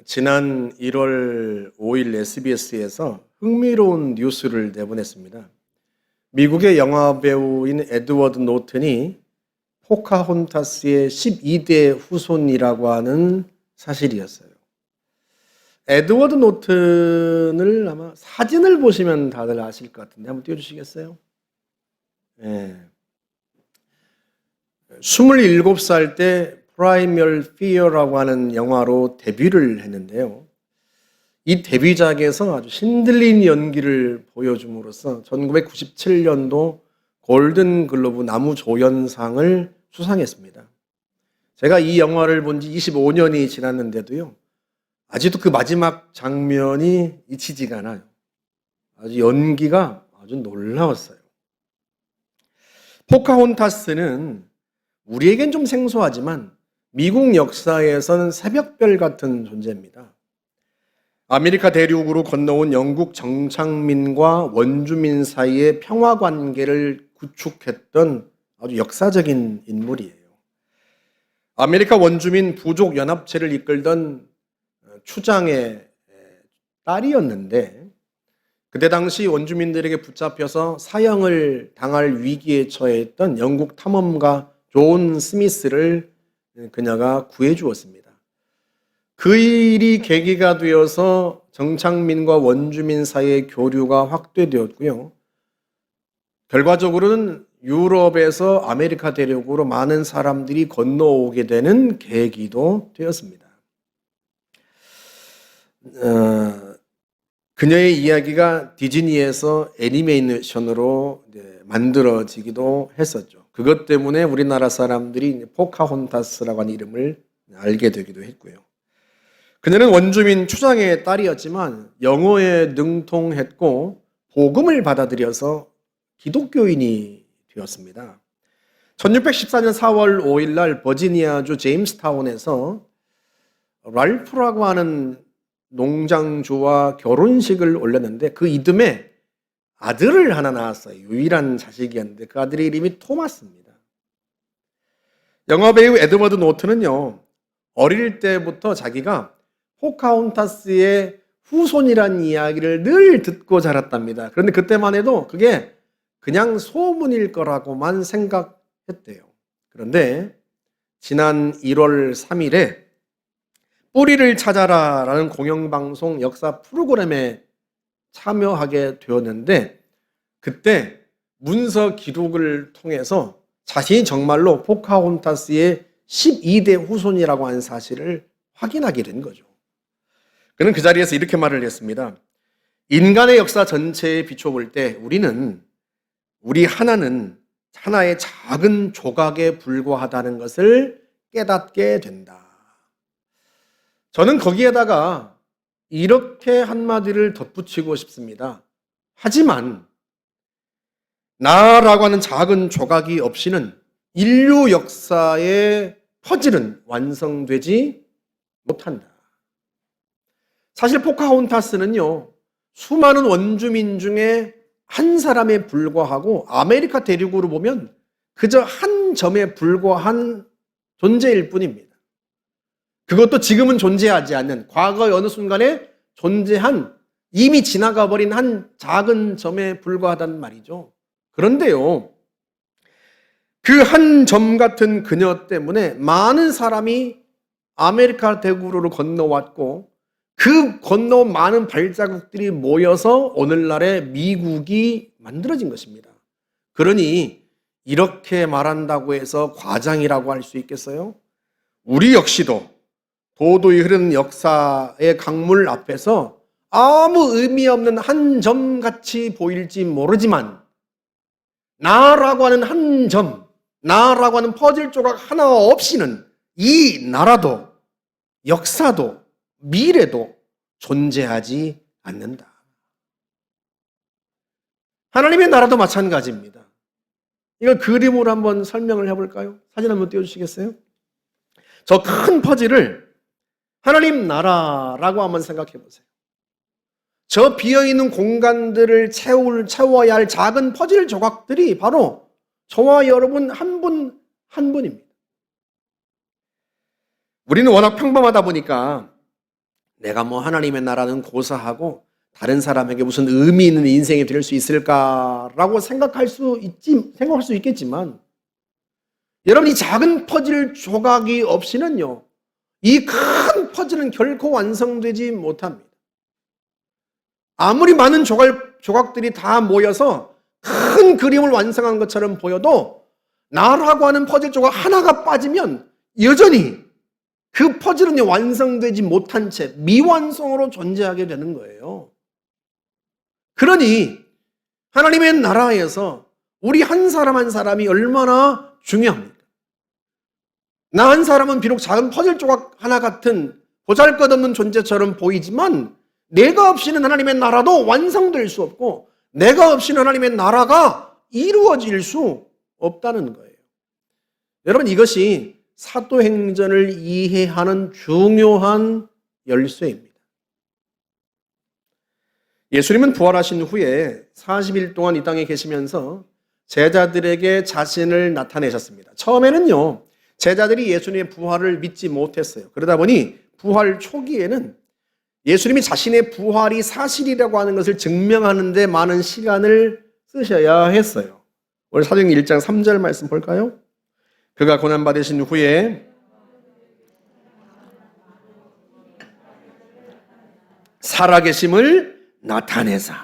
지난 1월 5일 SBS에서 흥미로운 뉴스를 내보냈습니다. 미국의 영화배우인 에드워드 노튼이 포카혼타스의 12대 후손이라고 하는 사실이었어요. 에드워드 노튼을 아마 사진을 보시면 다들 아실 것 같은데 한번 띄워주시겠어요? 네. 27살 때 Primal Fear라고 하는 영화로 데뷔를 했는데요. 이 데뷔작에서 아주 신들린 연기를 보여줌으로써 1997년도 골든글로브 나무조연상을 수상했습니다. 제가 이 영화를 본 지 25년이 지났는데도요, 아직도 그 마지막 장면이 잊히지가 않아요. 아주 연기가 아주 놀라웠어요. 포카혼타스는 우리에겐 좀 생소하지만 미국 역사에서는 새벽별 같은 존재입니다. 아메리카 대륙으로 건너온 영국 정착민과 원주민 사이의 평화 관계를 구축했던 아주 역사적인 인물이에요. 아메리카 원주민 부족 연합체를 이끌던 추장의 딸이었는데 그때 당시 원주민들에게 붙잡혀서 사형을 당할 위기에 처했던 영국 탐험가 존 스미스를 그녀가 구해 주었습니다. 그 일이 계기가 되어서 정착민과 원주민 사이의 교류가 확대되었고요. 결과적으로는 유럽에서 아메리카 대륙으로 많은 사람들이 건너오게 되는 계기도 되었습니다. 그녀의 이야기가 디즈니에서 애니메이션으로 만들어지기도 했었죠. 그것 때문에 우리나라 사람들이 포카혼타스라고 하는 이름을 알게 되기도 했고요. 그녀는 원주민 추장의 딸이었지만 영어에 능통했고 복음을 받아들여서 기독교인이 되었습니다. 1614년 4월 5일 날 버지니아주 제임스타운에서 랄프라고 하는 농장주와 결혼식을 올렸는데 그 이듬해 아들을 하나 낳았어요. 유일한 자식이었는데 그 아들의 이름이 토마스입니다. 영화배우 에드워드 노튼은요, 어릴 때부터 자기가 포카혼타스의 후손이라는 이야기를 늘 듣고 자랐답니다. 그런데 그때만 해도 그게 그냥 소문일 거라고만 생각했대요. 그런데 지난 1월 3일에 뿌리를 찾아라 라는 공영방송 역사 프로그램에 참여하게 되었는데 그때 문서 기록을 통해서 자신이 정말로 포카혼타스의 12대 후손이라고 하는 사실을 확인하게 된 거죠. 그는 그 자리에서 이렇게 말을 했습니다. 인간의 역사 전체에 비춰볼 때 우리 하나는 하나의 작은 조각에 불과하다는 것을 깨닫게 된다. 저는 거기에다가 이렇게 한마디를 덧붙이고 싶습니다. 하지만 나라고 하는 작은 조각이 없이는 인류 역사의 퍼즐은 완성되지 못한다. 사실 포카혼타스는요, 수많은 원주민 중에 한 사람에 불과하고 아메리카 대륙으로 보면 그저 한 점에 불과한 존재일 뿐입니다. 그것도 지금은 존재하지 않는 과거의 어느 순간에 존재한 이미 지나가 버린 한 작은 점에 불과하단 말이죠. 그런데요, 그 한 점 같은 그녀 때문에 많은 사람이 아메리카 대륙으로 건너왔고 그 건너온 많은 발자국들이 모여서 오늘날의 미국이 만들어진 것입니다. 그러니 이렇게 말한다고 해서 과장이라고 할 수 있겠어요? 우리 역시도 도도히 흐르는 역사의 강물 앞에서 아무 의미 없는 한 점같이 보일지 모르지만 나라고 하는 한 점, 나라고 하는 퍼즐 조각 하나 없이는 이 나라도 역사도 미래도 존재하지 않는다. 하나님의 나라도 마찬가지입니다. 이걸 그림으로 한번 설명을 해볼까요? 사진 한번 띄워주시겠어요? 저 큰 퍼즐을 하나님 나라라고 한번 생각해 보세요. 저 비어있는 공간들을 채워야 할 작은 퍼즐 조각들이 바로 저와 여러분 한 분 한 분입니다. 우리는 워낙 평범하다 보니까 내가 뭐 하나님의 나라는 고사하고 다른 사람에게 무슨 의미 있는 인생이 될 수 있을까라고 생각할 수 있겠지만, 여러분, 이 작은 퍼즐 조각이 없이는요, 이 큰 퍼즐은 결코 완성되지 못합니다. 아무리 많은 조각들이 다 모여서 큰 그림을 완성한 것처럼 보여도 나라고 하는 퍼즐 조각 하나가 빠지면 여전히 그 퍼즐은 완성되지 못한 채 미완성으로 존재하게 되는 거예요. 그러니 하나님의 나라에서 우리 한 사람 한 사람이 얼마나 중요합니까? 나 한 사람은 비록 작은 퍼즐 조각 하나 같은 보잘것없는 존재처럼 보이지만 내가 없이는 하나님의 나라도 완성될 수 없고 내가 없이는 하나님의 나라가 이루어질 수 없다는 거예요. 여러분, 이것이 사도행전을 이해하는 중요한 열쇠입니다. 예수님은 부활하신 후에 40일 동안 이 땅에 계시면서 제자들에게 자신을 나타내셨습니다. 처음에는요, 제자들이 예수님의 부활을 믿지 못했어요. 그러다 보니 부활 초기에는 예수님이 자신의 부활이 사실이라고 하는 것을 증명하는 데 많은 시간을 쓰셔야 했어요. 오늘 사도행전 1장 3절 말씀 볼까요? 그가 고난받으신 후에 살아계심을 나타내사.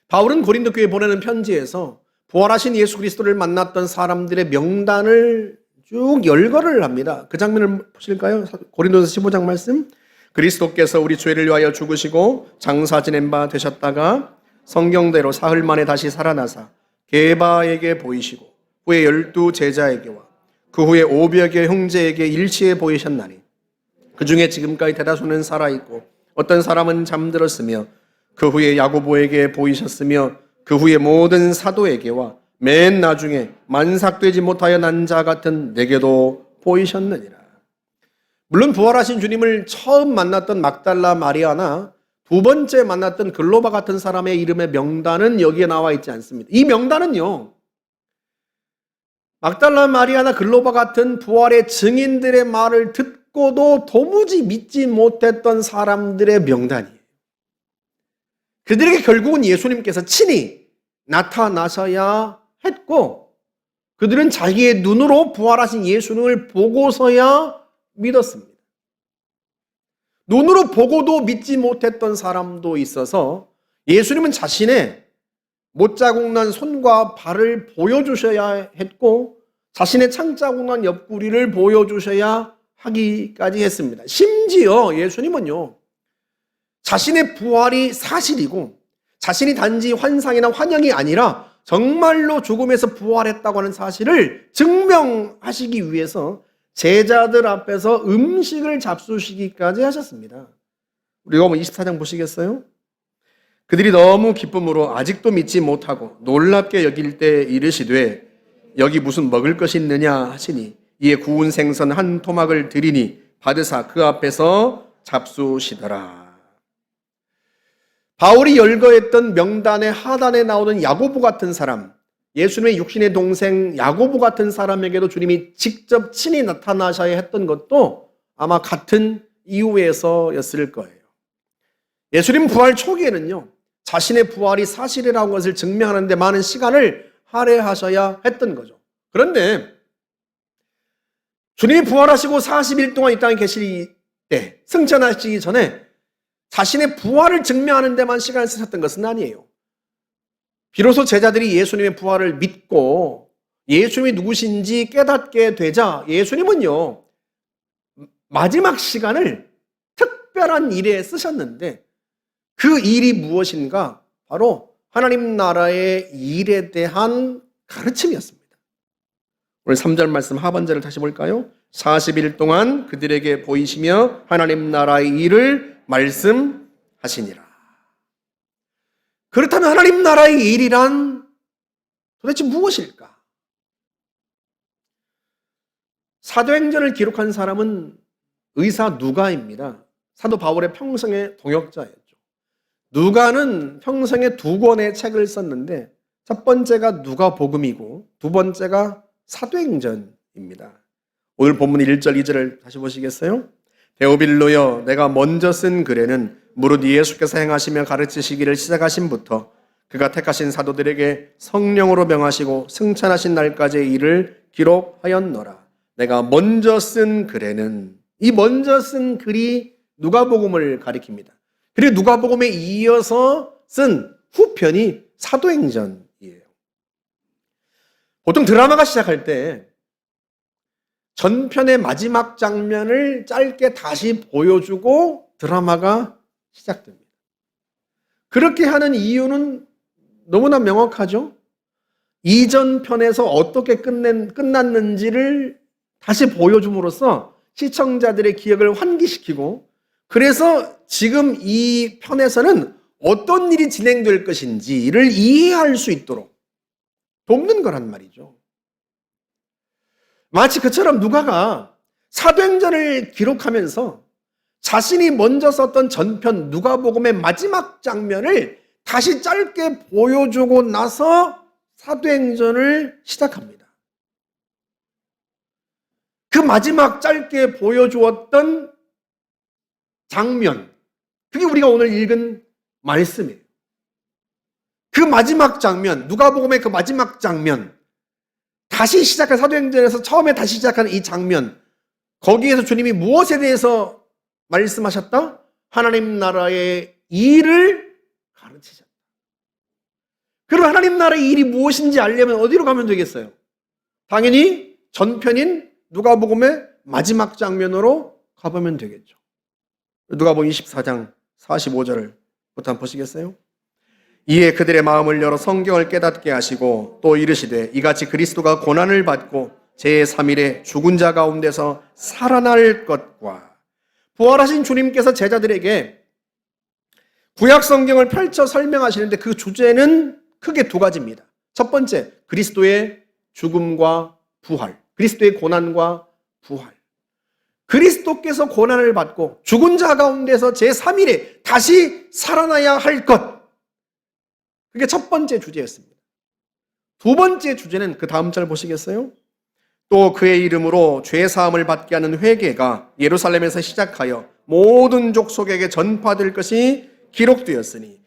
바울은 고린도 교회에 보내는 편지에서 부활하신 예수 그리스도를 만났던 사람들의 명단을 쭉 열거를 합니다. 그 장면을 보실까요? 고린도서 15장 말씀. 그리스도께서 우리 죄를 위하여 죽으시고 장사 지낸 바 되셨다가 성경대로 사흘 만에 다시 살아나사 게바에게 보이시고 후에 12 제자에게와 그 후에 500여 형제에게 일치해 보이셨나니 그 중에 지금까지 대다수는 살아있고 어떤 사람은 잠들었으며 그 후에 야고보에게 보이셨으며 그 후에 모든 사도에게와 맨 나중에 만삭되지 못하여 난 자 같은 내게도 보이셨느니라. 물론 부활하신 주님을 처음 만났던 막달라 마리아나 두 번째 만났던 글로바 같은 사람의 이름의 명단은 여기에 나와 있지 않습니다. 이 명단은요, 막달라 마리아나 글로바 같은 부활의 증인들의 말을 듣고도 도무지 믿지 못했던 사람들의 명단이에요. 그들에게 결국은 예수님께서 친히 나타나셔야 했고 그들은 자기의 눈으로 부활하신 예수님을 보고서야 믿었습니다. 눈으로 보고도 믿지 못했던 사람도 있어서 예수님은 자신의 못자국 난 손과 발을 보여주셔야 했고 자신의 창자국 난 옆구리를 보여주셔야 하기까지 했습니다. 심지어 예수님은요, 자신의 부활이 사실이고 자신이 단지 환상이나 환영이 아니라 정말로 죽음에서 부활했다고 하는 사실을 증명하시기 위해서 제자들 앞에서 음식을 잡수시기까지 하셨습니다. 우리가 24장 보시겠어요? 그들이 너무 기쁨으로 아직도 믿지 못하고 놀랍게 여길 때 이르시되 여기 무슨 먹을 것이 있느냐 하시니 이에 구운 생선 한 토막을 드리니 받으사 그 앞에서 잡수시더라. 바울이 열거했던 명단의 하단에 나오는 야고보 같은 사람, 예수님의 육신의 동생 야고보 같은 사람에게도 주님이 직접 친히 나타나셔야 했던 것도 아마 같은 이유에서였을 거예요. 예수님 부활 초기에는요, 자신의 부활이 사실이라는 것을 증명하는 데 많은 시간을 할애하셔야 했던 거죠. 그런데 주님이 부활하시고 40일 동안 이 땅에 계실 때, 승천하시기 전에 자신의 부활을 증명하는 데만 시간을 쓰셨던 것은 아니에요. 비로소 제자들이 예수님의 부활을 믿고 예수님이 누구신지 깨닫게 되자 예수님은요, 마지막 시간을 특별한 일에 쓰셨는데 그 일이 무엇인가? 바로 하나님 나라의 일에 대한 가르침이었습니다. 오늘 3절 말씀 하반절을 다시 볼까요? 40일 동안 그들에게 보이시며 하나님 나라의 일을 말씀하시니라. 그렇다면 하나님 나라의 일이란 도대체 무엇일까? 사도행전을 기록한 사람은 의사 누가입니다. 사도 바울의 평생의 동역자였죠. 누가는 평생에 2권의 책을 썼는데 첫 번째가 누가복음이고 두 번째가 사도행전입니다. 오늘 본문 1절 2절을 다시 보시겠어요? 데오빌로여, 내가 먼저 쓴 글에는 무릇 예수께서 행하시며 가르치시기를 시작하신부터 그가 택하신 사도들에게 성령으로 명하시고 승천하신 날까지의 일을 기록하였노라. 내가 먼저 쓴 글에는, 이 먼저 쓴 글이 누가복음을 가리킵니다. 그리고 누가복음에 이어서 쓴 후편이 사도행전이에요. 보통 드라마가 시작할 때 전편의 마지막 장면을 짧게 다시 보여주고 드라마가 시작됩니다. 그렇게 하는 이유는 너무나 명확하죠. 이전 편에서 어떻게 끝났는지를 다시 보여줌으로써 시청자들의 기억을 환기시키고, 그래서 지금 이 편에서는 어떤 일이 진행될 것인지를 이해할 수 있도록 돕는 거란 말이죠. 마치 그처럼 누가가 사도행전을 기록하면서 자신이 먼저 썼던 전편 누가복음의 마지막 장면을 다시 짧게 보여주고 나서 사도행전을 시작합니다. 그 마지막 짧게 보여주었던 장면, 그게 우리가 오늘 읽은 말씀이에요. 그 마지막 장면, 누가복음의 그 마지막 장면, 다시 시작한 사도행전에서 처음에 다시 시작한 이 장면, 거기에서 주님이 무엇에 대해서 말씀하셨다? 하나님 나라의 일을 가르치셨다. 그럼 하나님 나라의 일이 무엇인지 알려면 어디로 가면 되겠어요? 당연히 전편인 누가복음의 마지막 장면으로 가보면 되겠죠. 누가복음 24장 45절을 부터 한번 보시겠어요? 이에 그들의 마음을 열어 성경을 깨닫게 하시고 또 이르시되 이같이 그리스도가 고난을 받고 제3일에 죽은 자 가운데서 살아날 것과 부활하신 주님께서 제자들에게 구약 성경을 펼쳐 설명하시는데 그 주제는 크게 두 가지입니다. 첫 번째, 그리스도의 죽음과 부활, 그리스도의 고난과 부활. 그리스도께서 고난을 받고 죽은 자 가운데서 제3일에 다시 살아나야 할 것, 그게 첫 번째 주제였습니다. 두 번째 주제는 그 다음 절 보시겠어요? 또 그의 이름으로 죄사함을 받게 하는 회개가 예루살렘에서 시작하여 모든 족속에게 전파될 것이 기록되었으니,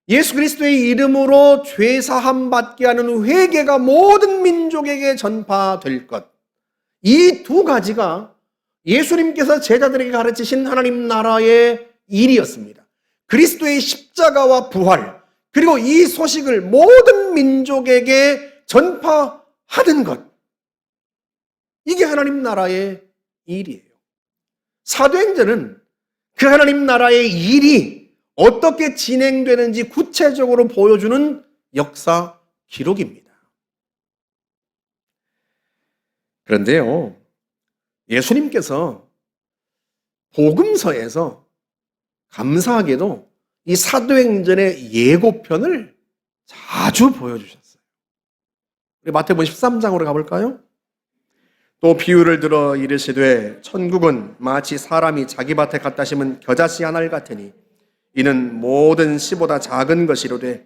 예수 그리스도의 이름으로 죄사함 받게 하는 회개가 모든 민족에게 전파될 것, 이 두 가지가 예수님께서 제자들에게 가르치신 하나님 나라의 일이었습니다. 그리스도의 십자가와 부활, 그리고 이 소식을 모든 민족에게 전파하는 것, 이게 하나님 나라의 일이에요. 사도행전은 그 하나님 나라의 일이 어떻게 진행되는지 구체적으로 보여주는 역사 기록입니다. 그런데요, 예수님께서 복음서에서 감사하게도 이 사도행전의 예고편을 자주 보여주셨어요. 우리 마태복음 13장으로 가볼까요? 또 비유를 들어 이르시되 천국은 마치 사람이 자기 밭에 갖다 심은 겨자씨 한 알 같으니 이는 모든 씨보다 작은 것이로되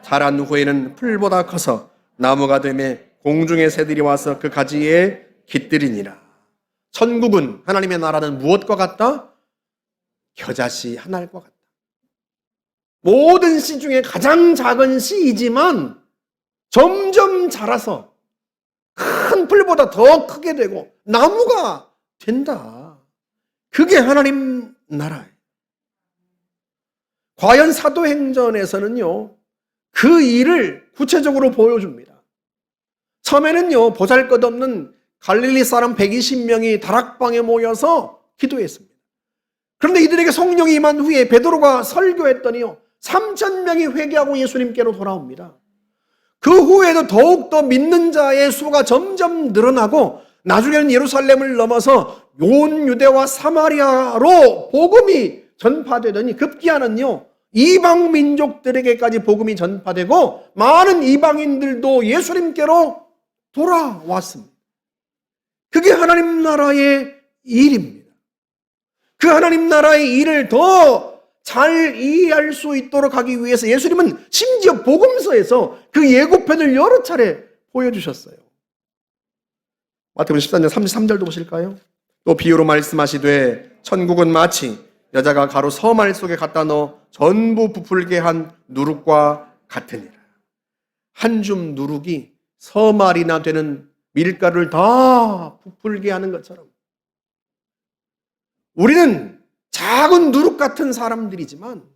자란 후에는 풀보다 커서 나무가 되매 공중의 새들이 와서 그 가지에 깃들이니라. 천국은, 하나님의 나라는 무엇과 같다? 겨자씨 한 알과 같다. 모든 씨 중에 가장 작은 씨이지만 점점 자라서 큰 풀보다 더 크게 되고 나무가 된다. 그게 하나님 나라예요. 과연 사도행전에서는요, 그 일을 구체적으로 보여줍니다. 처음에는요, 보잘것없는 갈릴리 사람 120명이 다락방에 모여서 기도했습니다. 그런데 이들에게 성령이 임한 후에 베드로가 설교했더니요, 3,000명이 회개하고 예수님께로 돌아옵니다. 그 후에도 더욱더 믿는 자의 수가 점점 늘어나고 나중에는 예루살렘을 넘어서 온 유대와 사마리아로 복음이 전파되더니 급기야는요, 이방 민족들에게까지 복음이 전파되고 많은 이방인들도 예수님께로 돌아왔습니다. 그게 하나님 나라의 일입니다. 그 하나님 나라의 일을 더 잘 이해할 수 있도록 하기 위해서 예수님은 심지어 복음서에서 그 예고편을 여러 차례 보여주셨어요. 마태복음 13장 33절도 보실까요? 또 비유로 말씀하시되 천국은 마치 여자가 가루 서말 속에 갖다 넣어 전부 부풀게 한 누룩과 같으니라. 한 줌 누룩이 서말이나 되는 밀가루를 다 부풀게 하는 것처럼 우리는 작은 누룩 같은 사람들이지만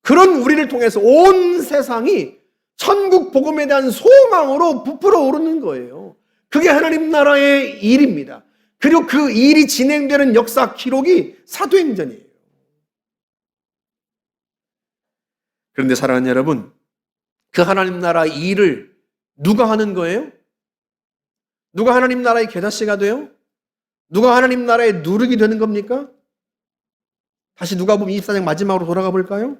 그런 우리를 통해서 온 세상이 천국 복음에 대한 소망으로 부풀어 오르는 거예요. 그게 하나님 나라의 일입니다. 그리고 그 일이 진행되는 역사 기록이 사도행전이에요. 그런데 사랑하는 여러분, 그 하나님 나라 일을 누가 하는 거예요? 누가 하나님 나라의 겨자씨가 돼요? 누가 하나님 나라의 누룩이 되는 겁니까? 다시 누가복음 24장 마지막으로 돌아가 볼까요?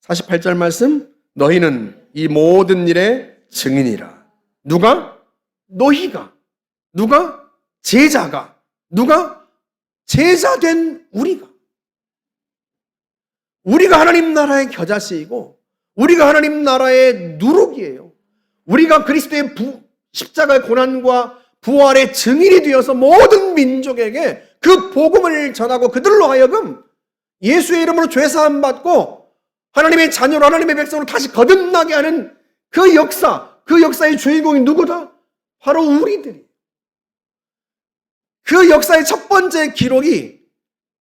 48절 말씀, 너희는 이 모든 일의 증인이라. 누가? 너희가. 누가? 제자가. 누가? 제자된 우리가. 우리가 하나님 나라의 겨자씨이고 우리가 하나님 나라의 누룩이에요. 우리가 그리스도의 십자가의 고난과 부활의 증인이 되어서 모든 민족에게 그 복음을 전하고 그들로 하여금 예수의 이름으로 죄사함 받고 하나님의 자녀로 하나님의 백성으로 다시 거듭나게 하는 그 역사, 그 역사의 주인공이 누구다? 바로 우리들이. 그 역사의 첫 번째 기록이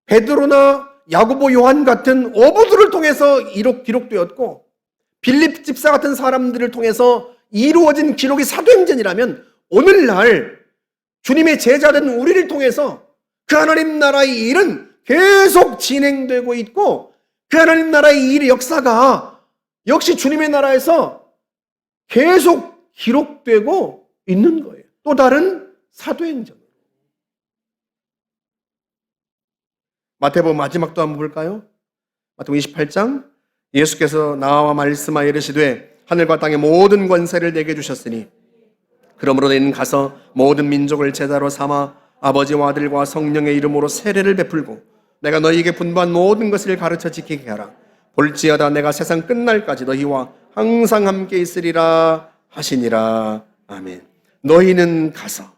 베드로나 야고보, 요한 같은 어부들을 통해서 기록되었고 빌립 집사 같은 사람들을 통해서 이루어진 기록이 사도행전이라면 오늘날 주님의 제자된 우리를 통해서 그 하나님 나라의 일은 계속 진행되고 있고 그 하나님 나라의 일의 역사가 역시 주님의 나라에서 계속 기록되고 있는 거예요. 또 다른 사도행전. 마태복음 마지막도 한번 볼까요? 마태복음 28장, 예수께서 나와 말씀하여 이르시되 하늘과 땅의 모든 권세를 내게 주셨으니 그러므로 너희는 가서 모든 민족을 제자로 삼아 아버지와 아들과 성령의 이름으로 세례를 베풀고 내가 너희에게 분부한 모든 것을 가르쳐 지키게 하라. 볼지어다 내가 세상 끝날까지 너희와 항상 함께 있으리라 하시니라. 아멘. 너희는 가서.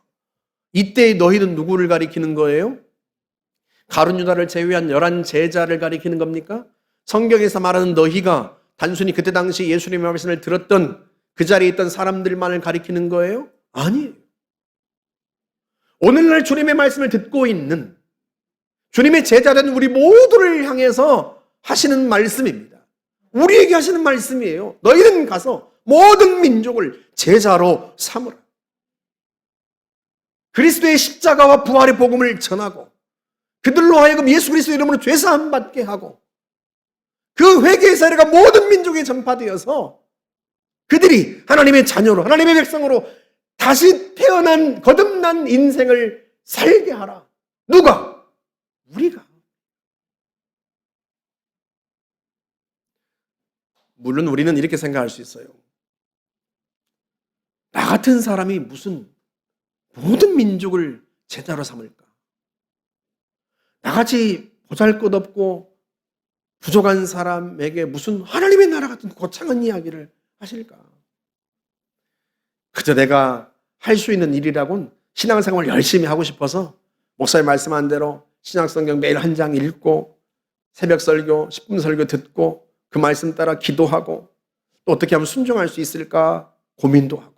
이때 너희는 누구를 가리키는 거예요? 가룟 유다를 제외한 11 제자를 가리키는 겁니까? 성경에서 말하는 너희가 단순히 그때 당시 예수님의 말씀을 들었던 그 자리에 있던 사람들만을 가리키는 거예요? 아니에요. 오늘날 주님의 말씀을 듣고 있는 주님의 제자된 우리 모두를 향해서 하시는 말씀입니다. 우리에게 하시는 말씀이에요. 너희는 가서 모든 민족을 제자로 삼으라. 그리스도의 십자가와 부활의 복음을 전하고 그들로 하여금 예수 그리스도 이름으로 죄사함 받게 하고 그 회개의 사례가 모든 민족에 전파되어서 그들이 하나님의 자녀로 하나님의 백성으로 다시 태어난 거듭난 인생을 살게 하라. 누가? 우리가. 물론 우리는 이렇게 생각할 수 있어요. 나 같은 사람이 무슨 모든 민족을 제자로 삼을까? 나같이 보잘것없고 부족한 사람에게 무슨 하나님의 나라 같은 거창한 이야기를 하실까? 그저 내가 할 수 있는 일이라곤 신앙생활을 열심히 하고 싶어서 목사님 말씀한 대로 신약성경 매일 한 장 읽고 새벽 설교, 10분 설교 듣고 그 말씀 따라 기도하고 또 어떻게 하면 순종할 수 있을까 고민도 하고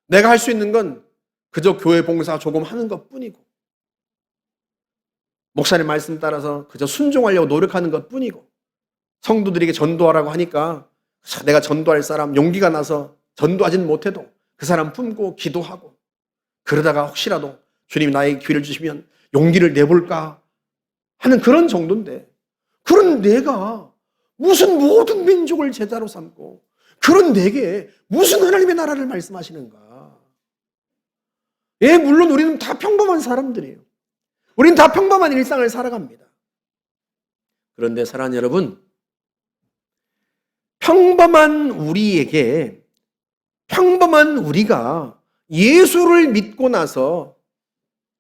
내가 할 수 있는 건 그저 교회 봉사 조금 하는 것뿐이고 목사님 말씀 따라서 그저 순종하려고 노력하는 것뿐이고 성도들에게 전도하라고 하니까 내가 전도할 사람 용기가 나서 전도하진 못해도 그 사람 품고 기도하고 그러다가 혹시라도 주님이 나에게 기회를 주시면 용기를 내볼까 하는 그런 정도인데 그런 내가 무슨 모든 민족을 제자로 삼고 그런 내게 무슨 하나님의 나라를 말씀하시는가? 예, 물론 우리는 다 평범한 사람들이에요. 우리는 다 평범한 일상을 살아갑니다. 그런데 사랑하는 여러분, 평범한 우리에게 평범한 우리가 예수를 믿고 나서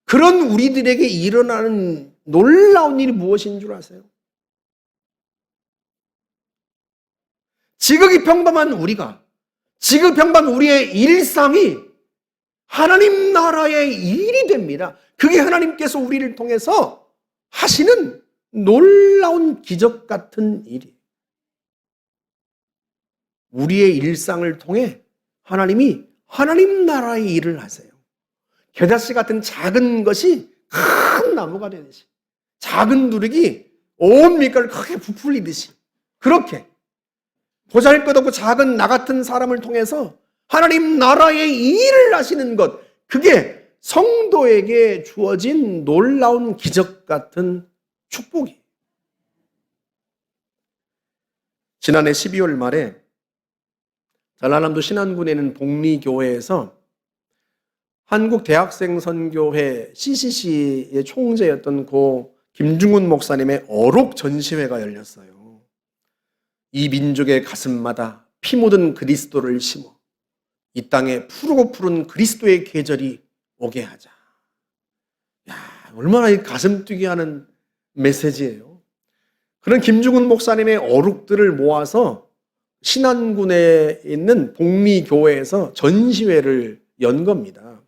그런 우리들에게 일어나는 놀라운 일이 무엇인 줄 아세요? 지극히 평범한 우리가, 지극히 평범한 우리의 일상이 하나님 나라의 일이 됩니다. 그게 하나님께서 우리를 통해서 하시는 놀라운 기적 같은 일이에요. 우리의 일상을 통해 하나님이 하나님 나라의 일을 하세요. 겨자씨 같은 작은 것이 큰 나무가 되듯이, 작은 누룩이 온 밀가루를 크게 부풀리듯이, 그렇게 보잘것없고 작은 나 같은 사람을 통해서 하나님 나라의 일을 하시는 것, 그게 성도에게 주어진 놀라운 기적 같은 축복이에요. 지난해 12월 말에 전라남도 신안군에 있는 복리교회에서 한국 대학생 선교회 CCC의 총재였던 고 김중훈 목사님의 어록 전시회가 열렸어요. 이 민족의 가슴마다 피 묻은 그리스도를 심어 이 땅에 푸르고 푸른 그리스도의 계절이 오게 하자. 야, 얼마나 가슴 뛰게 하는 메시지예요. 그런 김중훈 목사님의 어록들을 모아서 신안군에 있는 복리교회에서 전시회를 연 겁니다.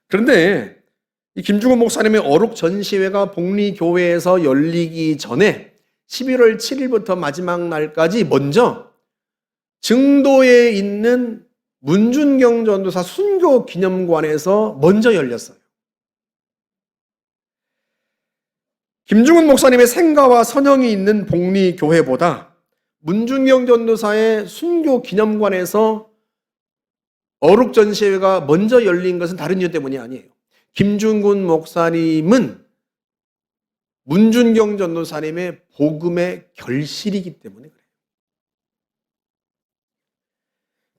그런데 이 김중훈 목사님의 어록 전시회가 복리교회에서 열리기 전에 11월 7일부터 마지막 날까지 먼저 증도에 있는 문준경 전도사 순교 기념관에서 먼저 열렸어요. 김중훈 목사님의 생가와 선형이 있는 복리교회보다 문준경 전도사의 순교 기념관에서 어록 전시회가 먼저 열린 것은 다른 이유 때문이 아니에요. 김중훈 목사님은 문준경 전도사님의 복음의 결실이기 때문에 그래요.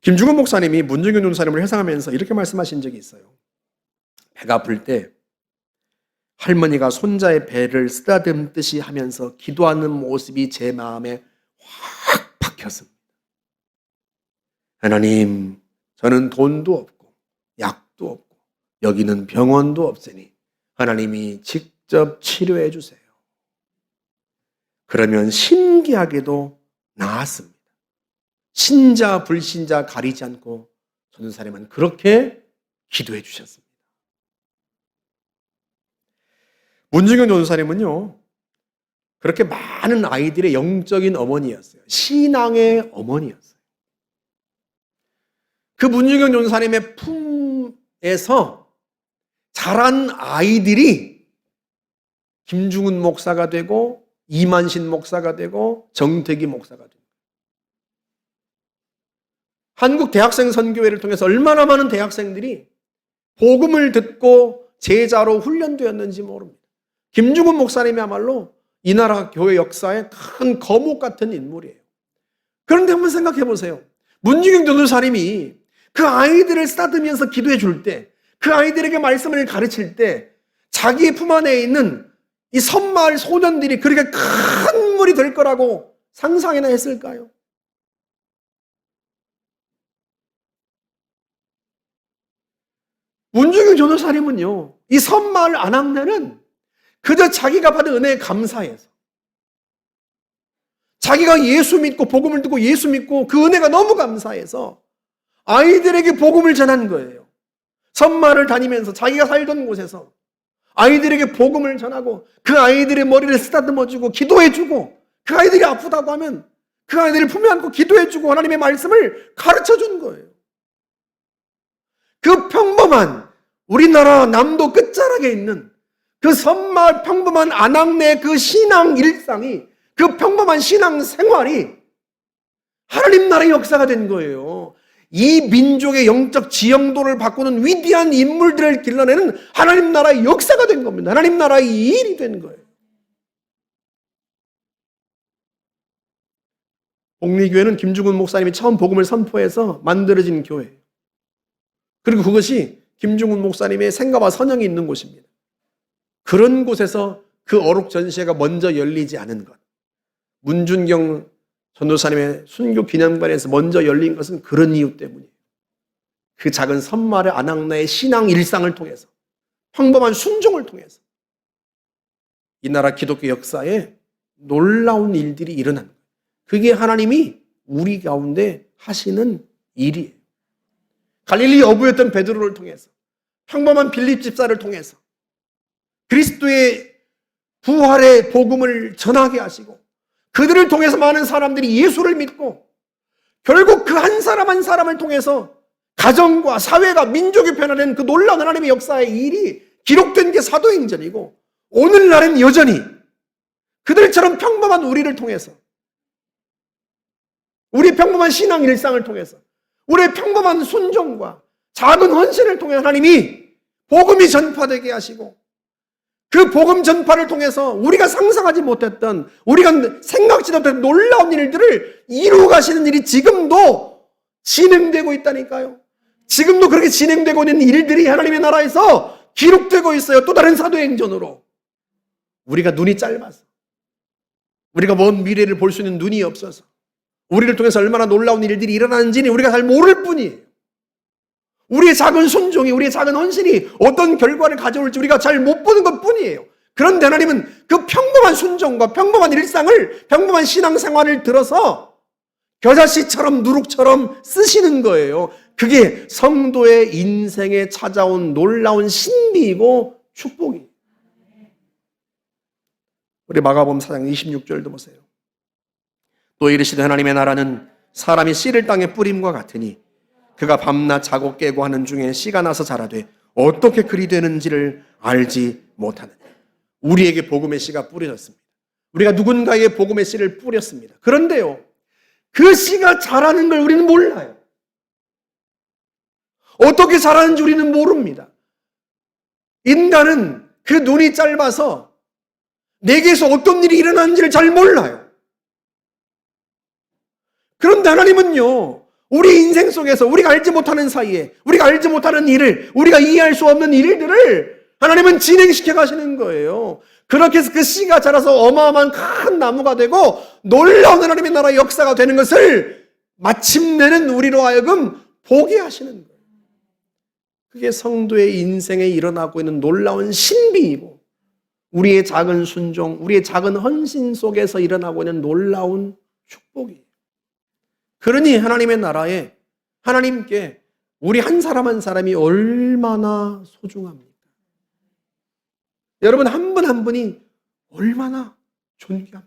김중훈 목사님이 문준경 전도사님을 회상하면서 이렇게 말씀하신 적이 있어요. 배가 아플 때 할머니가 손자의 배를 쓰다듬듯이 하면서 기도하는 모습이 제 마음에 확 박혔습니다. 하나님, 저는 돈도 없고 약도 없고 여기는 병원도 없으니 하나님이 직접 치료해 주세요. 그러면 신기하게도 나았습니다. 신자 불신자 가리지 않고 전도사님은 그렇게 기도해 주셨습니다. 문준경 전도사님은요, 그렇게 많은 아이들의 영적인 어머니였어요. 신앙의 어머니였어요. 그 문준경 전도사님의 품에서 자란 아이들이 김중훈 목사가 되고 이만신 목사가 되고 정택이 목사가 되고, 한국 대학생 선교회를 통해서 얼마나 많은 대학생들이 복음을 듣고 제자로 훈련되었는지 모릅니다. 김중훈 목사님이야말로 이 나라 교회 역사에 큰 거목 같은 인물이에요. 그런데 한번 생각해 보세요. 문준경 전도사님이 그 아이들을 쓰다듬으면서 기도해 줄 때, 그 아이들에게 말씀을 가르칠 때 자기의 품 안에 있는 이 섬마을 소년들이 그렇게 큰 물이 될 거라고 상상이나 했을까요? 문준경 전도사님은요, 이 섬마을 안악내는 그저 자기가 받은 은혜에 감사해서, 자기가 예수 믿고 복음을 듣고 예수 믿고 그 은혜가 너무 감사해서 아이들에게 복음을 전한 거예요. 섬마을을 다니면서 자기가 살던 곳에서 아이들에게 복음을 전하고 그 아이들의 머리를 쓰다듬어주고 기도해주고, 그 아이들이 아프다고 하면 그 아이들을 품에 안고 기도해주고 하나님의 말씀을 가르쳐준 거예요. 그 평범한 우리나라 남도 끝자락에 있는 그 섬마을 평범한 안악내 그 신앙 일상이, 그 평범한 신앙 생활이 하나님 나라의 역사가 된 거예요. 이 민족의 영적 지형도를 바꾸는 위대한 인물들을 길러내는 하나님 나라의 역사가 된 겁니다. 하나님 나라의 일이 된 거예요. 복리교회는 김중훈 목사님이 처음 복음을 선포해서 만들어진 교회예요. 그리고 그것이 김중훈 목사님의 생가와 선형이 있는 곳입니다. 그런 곳에서 그 어록 전시회가 먼저 열리지 않은 것, 문준경 전도사님의 순교 기념관에서 먼저 열린 것은 그런 이유 때문이에요. 그 작은 섬마을의 안악내의 신앙 일상을 통해서, 평범한 순종을 통해서 이 나라 기독교 역사에 놀라운 일들이 일어난 거예요. 그게 하나님이 우리 가운데 하시는 일이에요. 갈릴리 어부였던 베드로를 통해서, 평범한 빌립 집사를 통해서 그리스도의 부활의 복음을 전하게 하시고, 그들을 통해서 많은 사람들이 예수를 믿고, 결국 그 한 사람 한 사람을 통해서 가정과 사회가, 민족이 변화된 그 놀라운 하나님의 역사의 일이 기록된 게 사도행전이고, 오늘날은 여전히 그들처럼 평범한 우리를 통해서, 우리의 평범한 신앙 일상을 통해서, 우리의 평범한 순종과 작은 헌신을 통해 하나님이 복음이 전파되게 하시고, 그 복음 전파를 통해서 우리가 상상하지 못했던, 우리가 생각지도 못했던 놀라운 일들을 이루어 가시는 일이 지금도 진행되고 있다니까요. 지금도 그렇게 진행되고 있는 일들이 하나님의 나라에서 기록되고 있어요. 또 다른 사도행전으로. 우리가 눈이 짧아서, 우리가 먼 미래를 볼 수 있는 눈이 없어서, 우리를 통해서 얼마나 놀라운 일들이 일어나는지는 우리가 잘 모를 뿐이에요. 우리의 작은 순종이, 우리의 작은 헌신이 어떤 결과를 가져올지 우리가 잘 못 보는 것 뿐이에요. 그런데 하나님은 그 평범한 순종과 평범한 일상을, 평범한 신앙생활을 들어서 겨자씨처럼 누룩처럼 쓰시는 거예요. 그게 성도의 인생에 찾아온 놀라운 신비이고 축복이에요. 우리 마가복음 4장 26절도 보세요. 또 이르시되 하나님의 나라는 사람이 씨를 땅에 뿌림과 같으니 그가 밤낮 자고 깨고 하는 중에 씨가 나서 자라되 어떻게 그리 되는지를 알지 못하느냐. 우리에게 복음의 씨가 뿌려졌습니다. 우리가 누군가에게 복음의 씨를 뿌렸습니다. 그런데요, 그 씨가 자라는 걸 우리는 몰라요. 어떻게 자라는지 우리는 모릅니다. 인간은 그 눈이 짧아서 내게서 어떤 일이 일어나는지를 잘 몰라요. 그런데 하나님은요, 우리 인생 속에서 우리가 알지 못하는 사이에, 우리가 알지 못하는 일을, 우리가 이해할 수 없는 일들을 하나님은 진행시켜 가시는 거예요. 그렇게 해서 그 씨가 자라서 어마어마한 큰 나무가 되고 놀라운 하나님의 나라의 역사가 되는 것을 마침내는 우리로 하여금 보게 하시는 거예요. 그게 성도의 인생에 일어나고 있는 놀라운 신비이고, 우리의 작은 순종, 우리의 작은 헌신 속에서 일어나고 있는 놀라운 축복이에요. 그러니 하나님의 나라에, 하나님께 우리 한 사람 한 사람이 얼마나 소중합니까? 여러분 한 분 한 분이 얼마나 존귀합니까?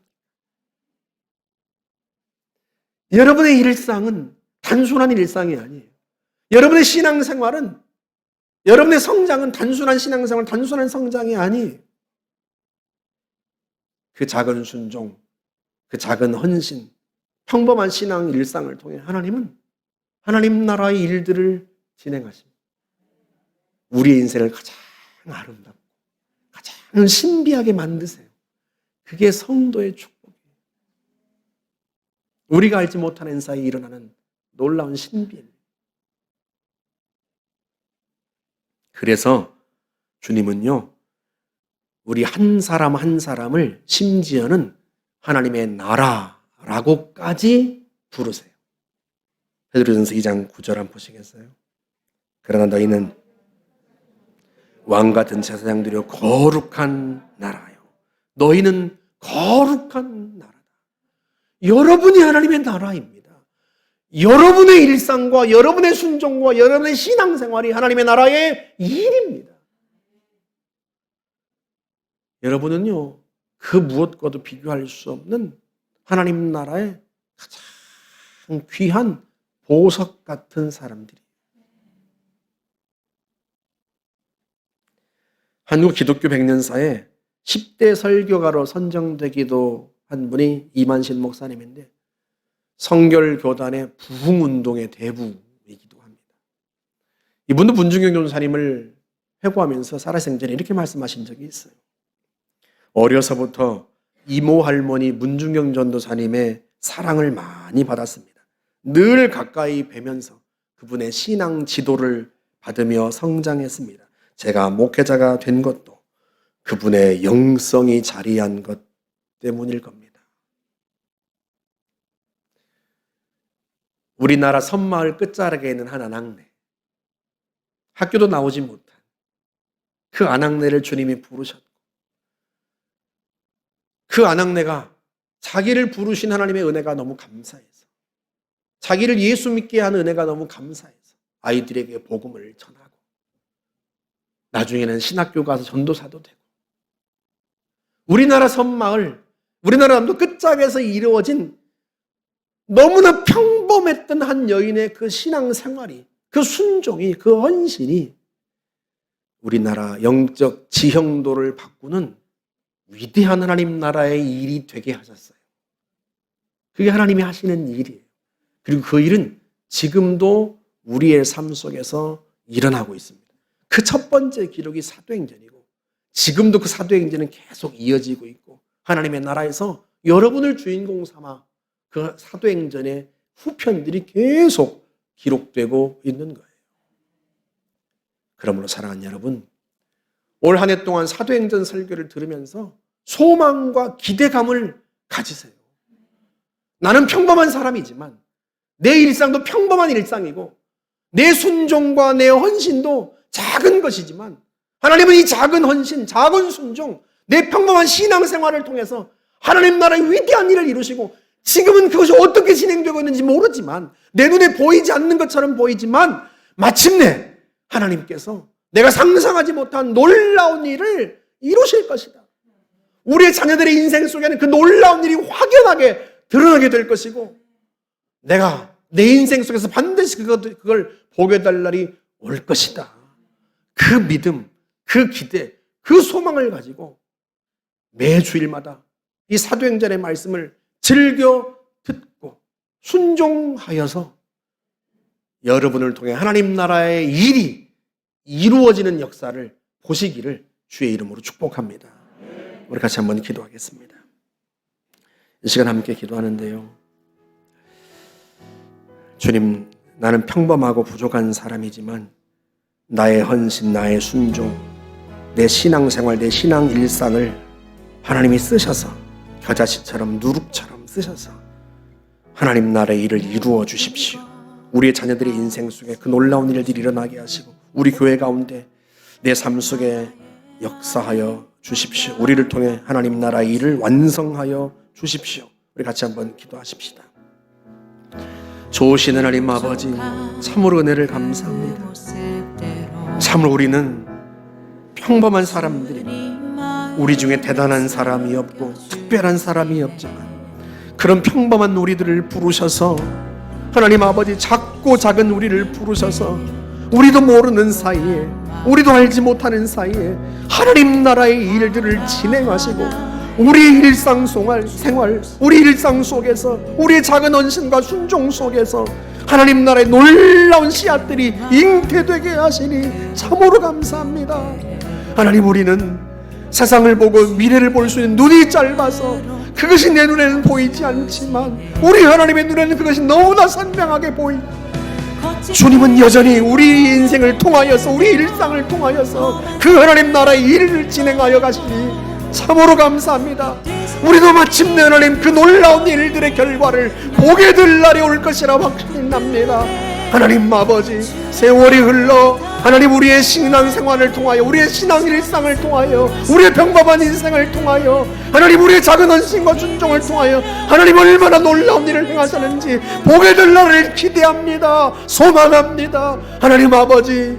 여러분의 일상은 단순한 일상이 아니에요. 여러분의 신앙생활은, 여러분의 성장은 단순한 신앙생활, 단순한 성장이 아니에요. 그 작은 순종, 그 작은 헌신, 평범한 신앙 일상을 통해 하나님은 하나님 나라의 일들을 진행하십니다. 우리의 인생을 가장 아름답고 가장 신비하게 만드세요. 그게 성도의 축복이에요. 우리가 알지 못하는 사이에 일어나는 놀라운 신비입니다. 그래서 주님은요, 우리 한 사람 한 사람을 심지어는 하나님의 나라라고까지 부르세요. 베드로전서 2장 9절 한번 보시겠어요? 그러나 너희는 왕같은 제사장들이여 거룩한 나라요. 너희는 거룩한 나라다. 여러분이 하나님의 나라입니다. 여러분의 일상과 여러분의 순종과 여러분의 신앙생활이 하나님의 나라의 일입니다. 여러분은요, 그 무엇과도 비교할 수 없는 하나님 나라의 가장 귀한 보석 같은 사람들이에요. 한국 기독교 100년사에 10대 설교가로 선정되기도 한 분이 이만신 목사님인데, 성결교단의 부흥운동의 대부이기도 합니다. 이분도 문중경 전사님을 회고하면서 살아생전에 이렇게 말씀하신 적이 있어요. 어려서부터 이모 할머니 문중경 전도사님의 사랑을 많이 받았습니다. 늘 가까이 뵈면서 그분의 신앙 지도를 받으며 성장했습니다. 제가 목회자가 된 것도 그분의 영성이 자리한 것 때문일 겁니다. 우리나라 섬마을 끝자락에 있는 한 아낙네, 학교도 나오지 못한 그 아낙네를 주님이 부르셨고, 그 아낙네가 자기를 부르신 하나님의 은혜가 너무 감사해서, 자기를 예수 믿게 하는 은혜가 너무 감사해서 아이들에게 복음을 전하고 나중에는 신학교 가서 전도사도 되고 우리나라 섬마을, 우리나라 남도 끝짝에서 이루어진 너무나 평범했던 한 여인의 그 신앙생활이, 그 순종이, 그 헌신이 우리나라 영적 지형도를 바꾸는 위대한 하나님 나라의 일이 되게 하셨어요. 그게 하나님이 하시는 일이에요. 그리고 그 일은 지금도 우리의 삶 속에서 일어나고 있습니다. 그 첫 번째 기록이 사도행전이고 지금도 그 사도행전은 계속 이어지고 있고 하나님의 나라에서 여러분을 주인공 삼아 그 사도행전의 후편들이 계속 기록되고 있는 거예요. 그러므로 사랑하는 여러분, 올 한 해 동안 사도행전 설교를 들으면서 소망과 기대감을 가지세요. 나는 평범한 사람이지만 내 일상도 평범한 일상이고 내 순종과 내 헌신도 작은 것이지만 하나님은 이 작은 헌신, 작은 순종, 내 평범한 신앙생활을 통해서 하나님 나라의 위대한 일을 이루시고 지금은 그것이 어떻게 진행되고 있는지 모르지만 내 눈에 보이지 않는 것처럼 보이지만 마침내 하나님께서 내가 상상하지 못한 놀라운 일을 이루실 것이다. 우리의 자녀들의 인생 속에는 그 놀라운 일이 확연하게 드러나게 될 것이고 내가 내 인생 속에서 반드시 그걸 보게 될 날이 올 것이다. 그 믿음, 그 기대, 그 소망을 가지고 매 주일마다 이 사도행전의 말씀을 즐겨 듣고 순종하여서 여러분을 통해 하나님 나라의 일이 이루어지는 역사를 보시기를 주의 이름으로 축복합니다. 우리 같이 한번 기도하겠습니다. 이 시간 함께 기도하는데요. 주님, 나는 평범하고 부족한 사람이지만 나의 헌신, 나의 순종, 내 신앙생활, 내 신앙 일상을 하나님이 쓰셔서 겨자씨처럼 누룩처럼 쓰셔서 하나님 나라의 일을 이루어 주십시오. 우리의 자녀들의 인생 속에 그 놀라운 일들이 일어나게 하시고 우리 교회 가운데 내 삶 속에 역사하여 주십시오. 우리를 통해 하나님 나라의 일을 완성하여 주십시오. 우리 같이 한번 기도하십시다. 좋으신 하나님 아버지, 참으로 은혜를 감사합니다. 참으로 우리는 평범한 사람들이 우리 중에 대단한 사람이 없고 특별한 사람이 없지만 그런 평범한 우리들을 부르셔서 하나님 아버지 작고 작은 우리를 부르셔서 우리도 모르는 사이에 우리도 알지 못하는 사이에 하나님 나라의 일들을 진행하시고 우리 일상생활, 우리 일상 속에서 우리의 작은 헌신과 순종 속에서 하나님 나라의 놀라운 씨앗들이 잉태되게 하시니 참으로 감사합니다. 하나님, 우리는 세상을 보고 미래를 볼 수 있는 눈이 짧아서 그것이 내 눈에는 보이지 않지만 우리 하나님의 눈에는 그것이 너무나 선명하게 보이고 주님은 여전히 우리 인생을 통하여서 우리 일상을 통하여서 그 하나님 나라의 일을 진행하여 가시니 참으로 감사합니다. 우리도 마침내 하나님 그 놀라운 일들의 결과를 보게 될 날이 올 것이라 확신이 납니다. 하나님 아버지, 세월이 흘러 하나님 우리의 신앙생활을 통하여 우리의 신앙 일상을 통하여 우리의 평범한 인생을 통하여 하나님 우리의 작은 헌신과 순종을 통하여 하나님 얼마나 놀라운 일을 행하셨는지 보게 될 날을 기대합니다. 소망합니다. 하나님 아버지,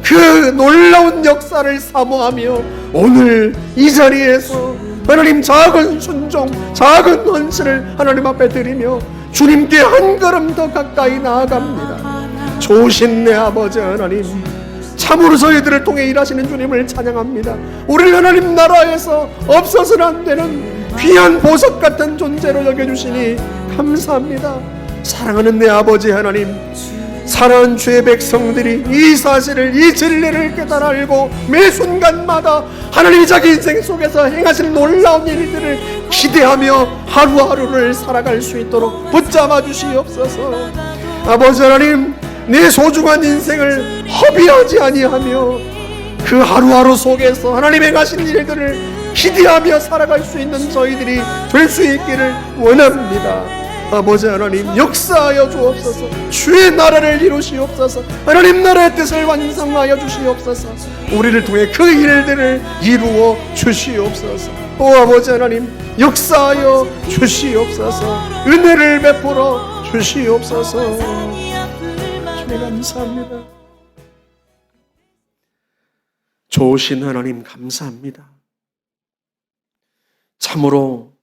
그 놀라운 역사를 사모하며 오늘 이 자리에서 하나님 작은 순종, 작은 헌신을 하나님 앞에 드리며 주님께 한 걸음 더 가까이 나아갑니다. 좋으신 내 아버지 하나님, 참으로 저희들을 통해 일하시는 주님을 찬양합니다. 우리를 하나님 나라에서 없어서는 안 되는 귀한 보석 같은 존재로 여겨주시니 감사합니다. 사랑하는 내 아버지 하나님, 사랑하는 주의 백성들이 이 사실을, 이 진리를 깨달아 알고 매 순간마다 하나님이 자기 인생 속에서 행하시는 놀라운 일들을 기대하며 하루하루를 살아갈 수 있도록 붙잡아 주시옵소서. 아버지 하나님, 내 소중한 인생을 허비하지 아니하며 그 하루하루 속에서 하나님의 행하신 일들을 기대하며 살아갈 수 있는 저희들이 될 수 있기를 원합니다. 아버지 하나님, 역사하여 주옵소서. 주의 나라를 이루시옵소서. 하나님 나라의 뜻을 완성하여 주시옵소서. 우리를 통해 그 일들을 이루어 주시옵소서. 오 아버지 하나님, 역사하여 주시옵소서. 은혜를 베풀어 주시옵소서. 은혜 감사합니다. 좋으신 하나님 감사합니다. 참으로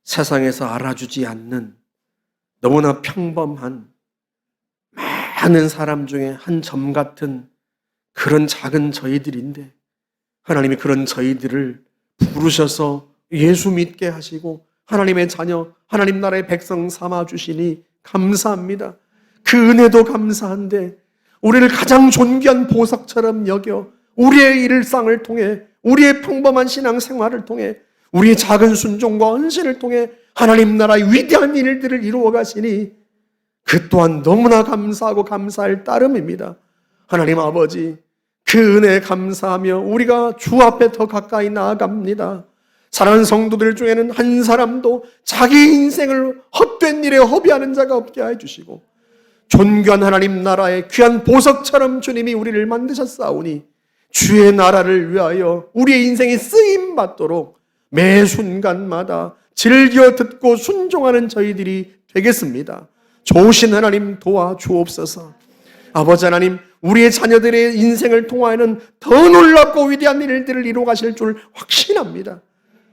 세상에서 알아주지 않는 너무나 평범한 많은 사람 중에 한 점 같은 그런 작은 저희들인데 하나님이 그런 저희들을 부르셔서 예수 믿게 하시고 하나님의 자녀, 하나님 나라의 백성 삼아주시니 감사합니다. 그 은혜도 감사한데 우리를 가장 존귀한 보석처럼 여겨 우리의 일상을 통해 우리의 평범한 신앙생활을 통해 우리의 작은 순종과 헌신을 통해 하나님 나라의 위대한 일들을 이루어 가시니 그 또한 너무나 감사하고 감사할 따름입니다. 하나님 아버지, 그 은혜에 감사하며 우리가 주 앞에 더 가까이 나아갑니다. 사랑하는 성도들 중에는 한 사람도 자기 인생을 헛된 일에 허비하는 자가 없게 해주시고 존귀한 하나님 나라의 귀한 보석처럼 주님이 우리를 만드셨사오니 주의 나라를 위하여 우리의 인생이 쓰임받도록 매 순간마다 즐겨 듣고 순종하는 저희들이 되겠습니다. 좋으신 하나님 도와주옵소서. 아버지 하나님, 우리의 자녀들의 인생을 통하여는 더 놀랍고 위대한 일들을 이루어 가실 줄 확신합니다.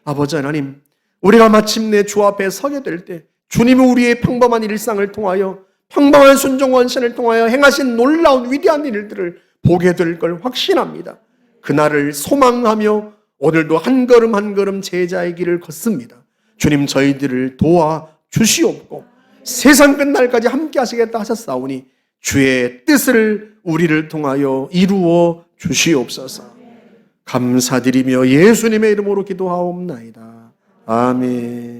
아버지 하나님, 우리가 마침내 주 앞에 서게 될 때 주님이 우리의 평범한 일상을 통하여 평범한 순종 헌신을 통하여 행하신 놀라운 위대한 일들을 보게 될 걸 확신합니다. 그날을 소망하며 오늘도 한 걸음 한 걸음 제자의 길을 걷습니다. 주님 저희들을 도와주시옵고 세상 끝날까지 함께 하시겠다 하셨사오니 주의 뜻을 우리를 통하여 이루어 주시옵소서. 감사드리며 예수님의 이름으로 기도하옵나이다. 아멘.